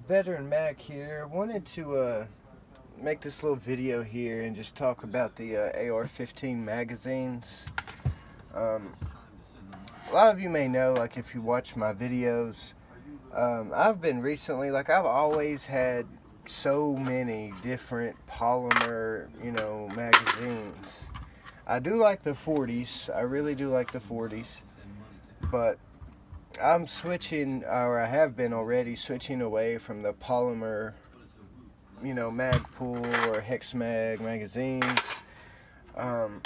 Veteran Mac here. Wanted to make this little video here and just talk about the AR-15 magazines. A lot of you may know, like if you watch my videos, I've been recently, like I've always had so many different polymer, magazines. I do like the 40s. I really do like the 40s, but I'm switching, or I have been already switching away from the Polymer, Magpul or Hexmag magazines. And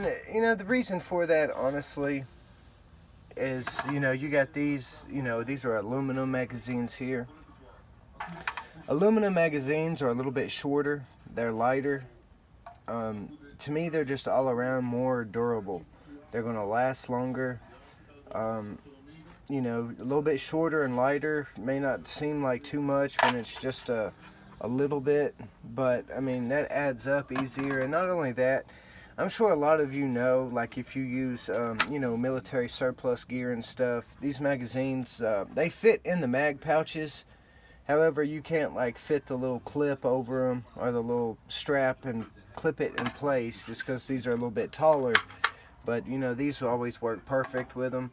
the reason for that, honestly, is, you got these, these are aluminum magazines here. Aluminum magazines are a little bit shorter. They're lighter. To me, they're just all around more durable. They're going to last longer. A little bit shorter and lighter may not seem like too much when it's just a little bit, but I mean that adds up easier. And not only that, I'm sure a lot of you know, like if you use military surplus gear and stuff, these magazines they fit in the mag pouches. However, you can't like fit the little clip over them or the little strap and clip it in place, just because these are a little bit taller. But these will always work perfect with them.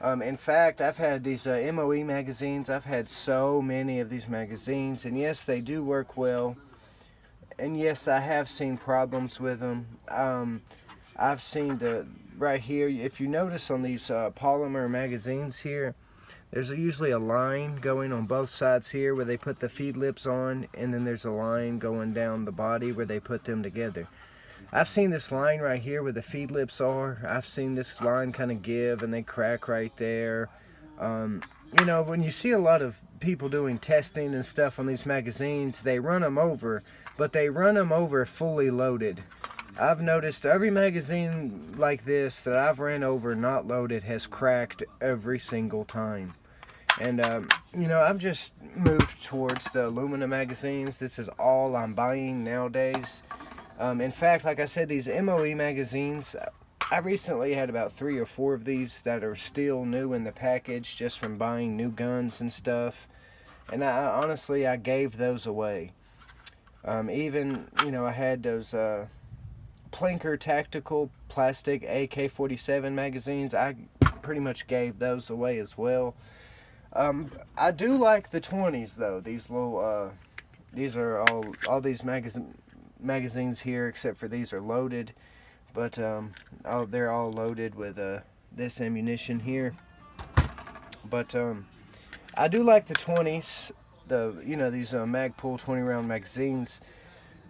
In fact, I've had these MOE magazines. I've had so many of these magazines, and yes, they do work well. And yes, I have seen problems with them. I've seen right here, if you notice on these polymer magazines here, there's usually a line going on both sides here where they put the feed lips on, and then there's a line going down the body where they put them together. I've seen this line right here where the feed lips are. I've seen this line kind of give and they crack right there. When you see a lot of people doing testing and stuff on these magazines, they run them over, but they run them over fully loaded. I've noticed every magazine like this that I've ran over not loaded has cracked every single time. And, I've just moved towards the aluminum magazines. This is all I'm buying nowadays. In fact, like I said, these MOE magazines, I recently had about 3 or 4 of these that are still new in the package just from buying new guns and stuff. And honestly, I gave those away. I had those Plinker Tactical Plastic AK-47 magazines. I pretty much gave those away as well. I do like the 20s though. These little, these are all these magazines here, except for these are loaded, but they're all loaded with this ammunition here. But I do like the 20s, these Magpul 20 round magazines.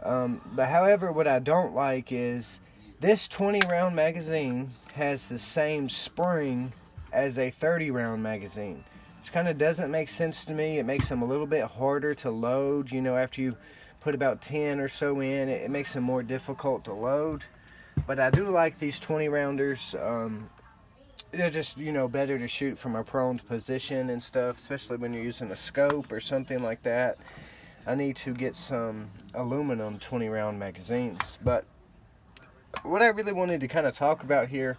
But however, what I don't like is this 20 round magazine has the same spring as a 30 round magazine, which kind of doesn't make sense to me. It makes them a little bit harder to load, after you put about 10 or so in, it makes them more difficult to load. But I do like these 20 rounders. They're just, better to shoot from a prone position and stuff, especially when you're using a scope or something like that. I need to get some aluminum 20 round magazines. But what I really wanted to kind of talk about here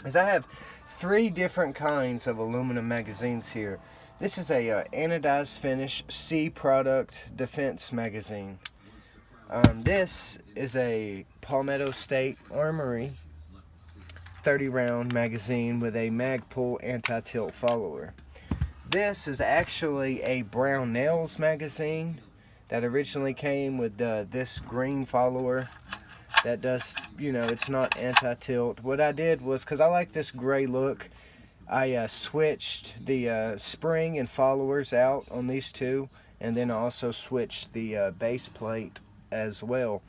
is I have 3 different kinds of aluminum magazines here. This is a anodized finish C product defense magazine. This is a Palmetto State Armory 30 round magazine with a Magpul anti-tilt follower. This is actually a Brownells magazine that originally came with this green follower that does, it's not anti-tilt. What I did was, because I like this gray look, I switched the spring and followers out on these 2, and then I also switched the base plate as well.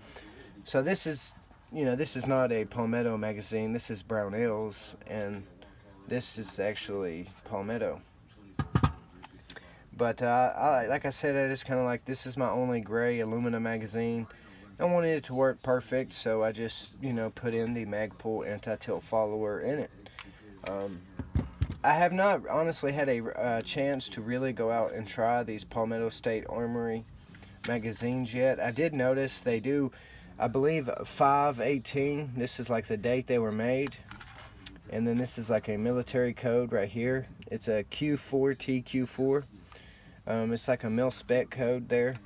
So this is, this is not a Palmetto magazine. This is Brownells, and this is actually Palmetto. But like I said, I just kind of like, this is my only gray aluminum magazine. I wanted it to work perfect, so I just, put in the Magpul anti-tilt follower in it. I have not honestly had a chance to really go out and try these Palmetto State Armory magazines yet. I did notice they do, I believe, 5/18. This is like the date they were made. And then this is like a military code right here. It's a Q4TQ4. It's like a mil spec code there.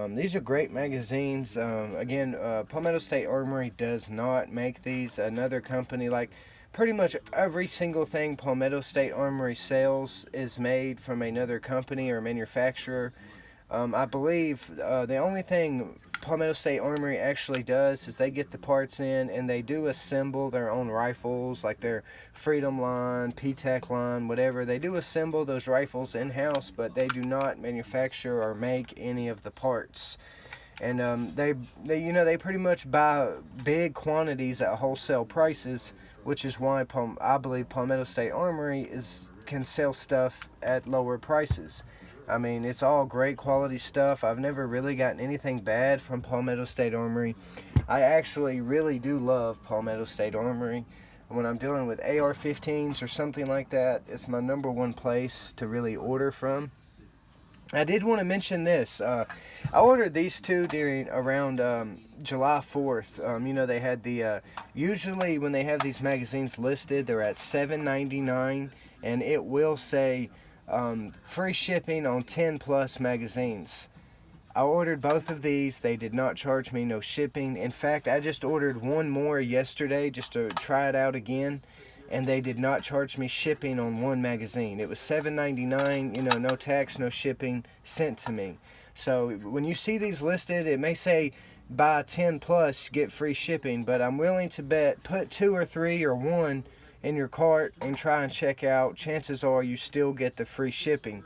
These are great magazines. Again, Palmetto State Armory does not make these. Another company, like pretty much every single thing Palmetto State Armory sells is made from another company or manufacturer. I believe the only thing Palmetto State Armory actually does is they get the parts in and they do assemble their own rifles, like their Freedom line, PTAC line, whatever. They do assemble those rifles in-house, but they do not manufacture or make any of the parts. And they pretty much buy big quantities at wholesale prices, which is why I believe Palmetto State Armory can sell stuff at lower prices. I mean, it's all great quality stuff. I've never really gotten anything bad from Palmetto State Armory. I actually really do love Palmetto State Armory. When I'm dealing with AR-15s or something like that, it's my number one place to really order from. I did want to mention this. I ordered these two around July 4th. They had usually when they have these magazines listed, they're at $7.99, and it will say free shipping on 10 plus magazines. I ordered both of these. They did not charge me no shipping. In fact, I just ordered one more yesterday just to try it out again, and they did not charge me shipping on one magazine. It was $7.99, no tax, no shipping sent to me. So when you see these listed, it may say buy 10 plus, get free shipping, but I'm willing to bet put 2 or 3 or 1 in your cart and try and check out. Chances are you still get the free shipping.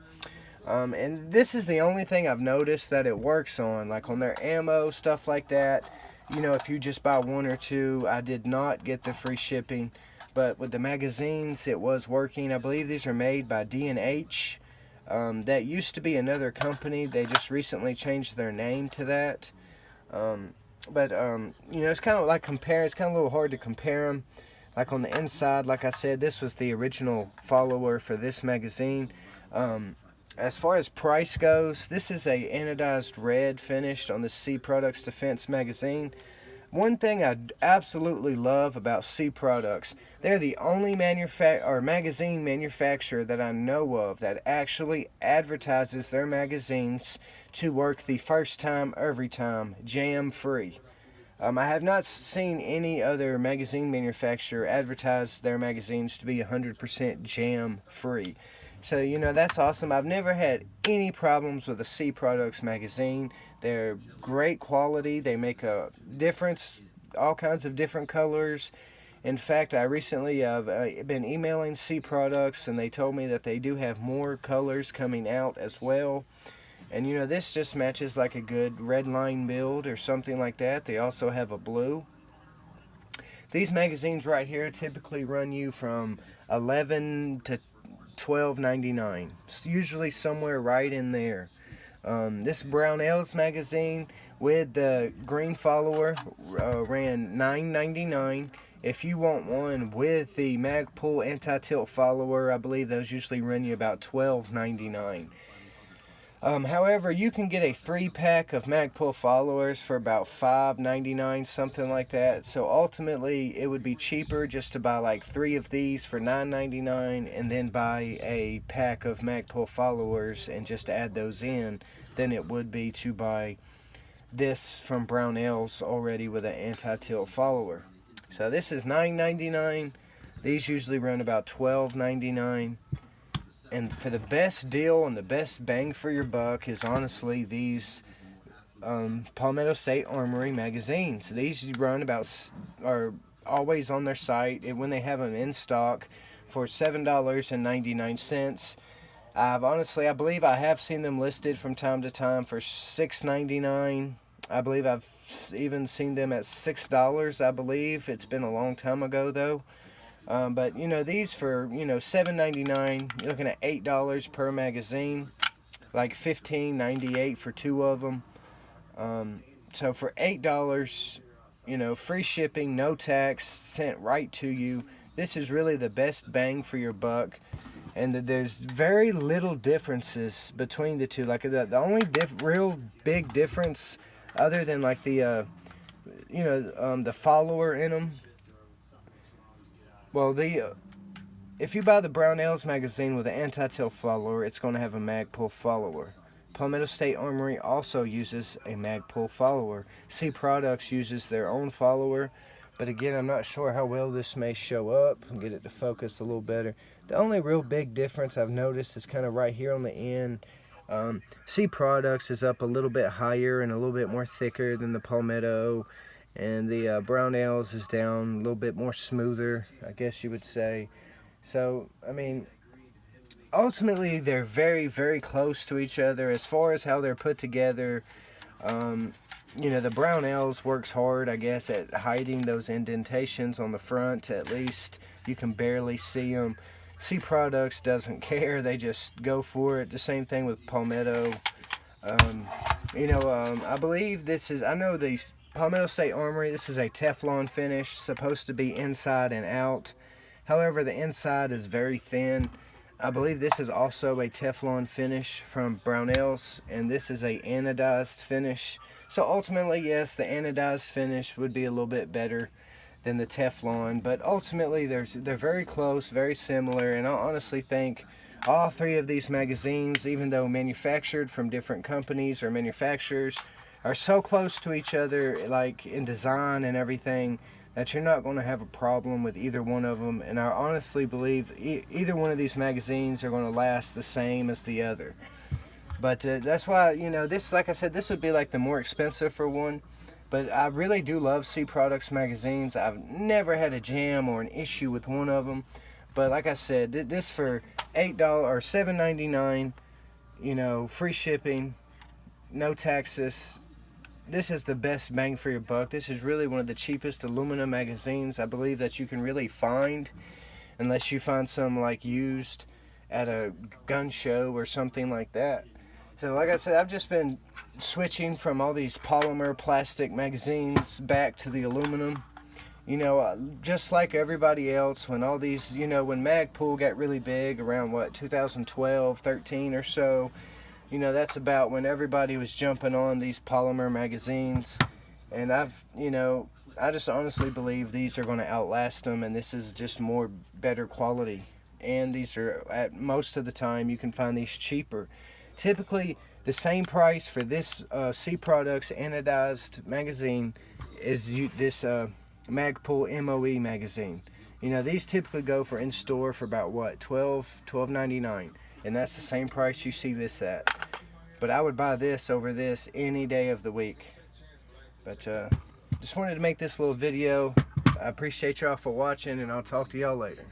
And this is the only thing I've noticed that it works on, like on their ammo, stuff like that. If you just buy 1 or 2, I did not get the free shipping. But with the magazines, it was working. I believe these are made by D&H. That used to be another company. They just recently changed their name to that. It's kind of like it's kind of a little hard to compare them. Like on the inside, like I said, this was the original follower for this magazine. As far as price goes, this is a anodized red finished on the C Products Defense magazine. One thing I absolutely love about C Products, they're the only magazine manufacturer that I know of that actually advertises their magazines to work the first time, every time, jam-free. I have not seen any other magazine manufacturer advertise their magazines to be 100% jam-free. So, that's awesome. I've never had any problems with a C Products magazine. They're great quality. They make a difference, all kinds of different colors. In fact, I recently have been emailing C Products, and they told me that they do have more colors coming out as well. And, this just matches like a good red line build or something like that. They also have a blue. These magazines right here typically run you from $11 to $12.99. It's usually somewhere right in there. This Brownells magazine with the green follower ran $9.99. If you want one with the Magpul anti-tilt follower, I believe those usually run you about $12.99. However, you can get a 3-pack of Magpul followers for about $5.99, something like that. So ultimately, it would be cheaper just to buy like 3 of these for $9.99 and then buy a pack of Magpul followers and just add those in than it would be to buy this from Brownells already with an anti-tilt follower. So this is $9.99. These usually run about $12.99. And for the best deal and the best bang for your buck is honestly these Palmetto State Armory magazines. These are always on their site, and when they have them in stock for $7.99. I believe I have seen them listed from time to time for $6.99. I believe I've even seen them at $6, I believe. It's been a long time ago, though. But these for $7.99, you're looking at $8 per magazine, like $15.98 for 2 of them. So for $8, free shipping, no tax, sent right to you. This is really the best bang for your buck, and there's very little differences between the two. Like the only real big difference, other than like the follower in them. Well, if you buy the Brownells magazine with an Untitled follower, it's going to have a Magpul follower. Palmetto State Armory also uses a Magpul follower. C Products uses their own follower, but again, I'm not sure how well this may show up and get it to focus a little better. The only real big difference I've noticed is kind of right here on the end. C Products is up a little bit higher and a little bit more thicker than the Palmetto, and the Brownells is down a little bit more smoother, I guess you would say. So, I mean, ultimately they're very, very close to each other as far as how they're put together. You know, the Brownells works hard, I guess, at hiding those indentations on the front. At least you can barely see them. C Products doesn't care, they just go for it. The same thing with Palmetto. I believe this is, I know these Palmetto State Armory, this is a Teflon finish, supposed to be inside and out. However, the inside is very thin. I believe this is also a Teflon finish from Brownells, and this is a anodized finish. So ultimately, yes, the anodized finish would be a little bit better than the Teflon, but ultimately they're very close, very similar, and I honestly think all three of these magazines, even though manufactured from different companies or manufacturers, are so close to each other, like in design and everything, that you're not going to have a problem with either one of them. And I honestly believe either one of these magazines are going to last the same as the other. But that's why, you know, this, like I said, this would be like the more expensive for one. But I really do love C Products magazines. I've never had a jam or an issue with one of them. But like I said, this for $8 or $7.99, you know, free shipping, no taxes. This is the best bang for your buck. This is really one of the cheapest aluminum magazines I believe that you can really find, unless you find some like used at a gun show or something like that. So like I said, I've just been switching from all these polymer plastic magazines back to the aluminum. You know, just like everybody else, when all these, you know, when Magpul got really big around, what, 2012, 13 or so, you know, that's about when everybody was jumping on these polymer magazines. And I just honestly believe these are going to outlast them, and this is just more better quality. And these are, at most of the time, you can find these cheaper. Typically, the same price for this C Products anodized magazine is this Magpul MOE magazine. You know, these typically go for in store for about what, $12.99, and that's the same price you see this at. But I would buy this over this any day of the week. But just wanted to make this little video. I appreciate y'all for watching, and I'll talk to y'all later.